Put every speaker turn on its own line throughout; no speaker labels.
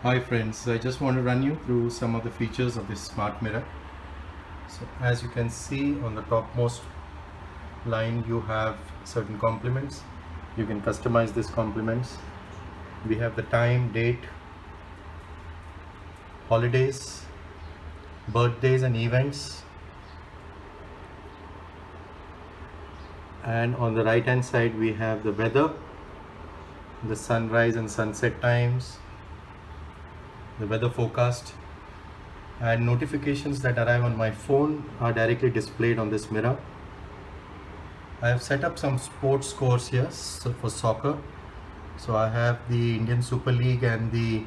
Hi friends, I just want to run you through some of the features of this smart mirror. So as you can see on the topmost line, you have certain complements. You can customize these complements. We have the time, date, holidays, birthdays and events. And on the right hand side we have the weather, the sunrise and sunset times, the weather forecast, and notifications that arrive on my phone are directly displayed on this mirror. I have set up some sports scores here for soccer. So I have the Indian Super League and the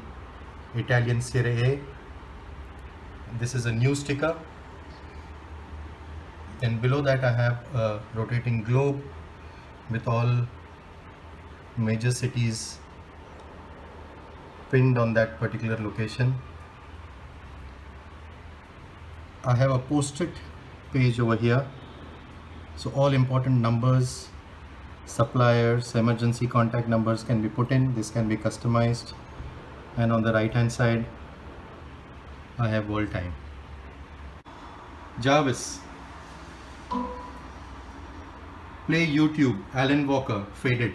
Italian Serie A. This is a news sticker. And below that I have a rotating globe with all major cities pinned on that particular location. I have a post-it page over here. So all important numbers, suppliers, emergency contact numbers can be put in. This can be customized. And on the right hand side I have world time. Jarvis, play YouTube, Alan Walker, Faded.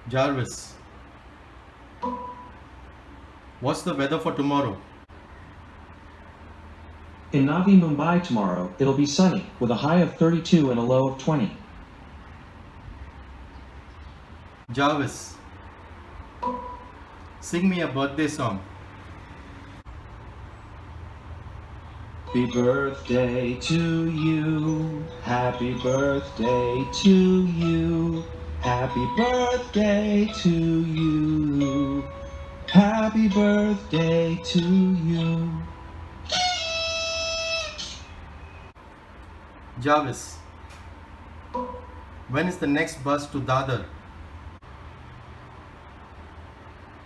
Jarvis, what's the weather for tomorrow?
In Navi Mumbai tomorrow, it'll be sunny, with a high of 32 and a low of 20.
Jarvis, sing me a birthday song.
Happy birthday to you, happy birthday to you, happy birthday to you, happy birthday to you.
Jarvis, when is the next bus to Dadar?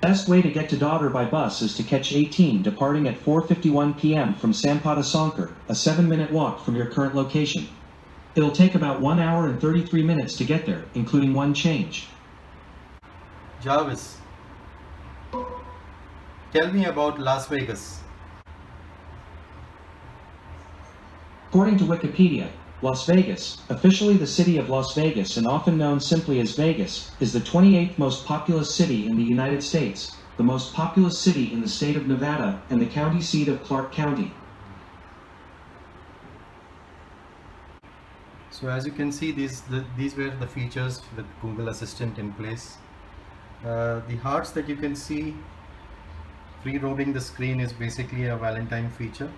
Best way to get to Dadar by bus is to catch 18 departing at 4:51 p.m. from Sampada Sankar, a 7-minute walk from your current location. It'll take about 1 hour and 33 minutes to get there, including one change.
Jarvis, tell me about Las Vegas.
According to Wikipedia, Las Vegas, officially the city of Las Vegas and often known simply as Vegas, is the 28th most populous city in the United States, the most populous city in the state of Nevada, and the county seat of Clark County.
So as you can see, these were the features with Google Assistant in place. The hearts that you can see free roaming the screen is basically a Valentine feature.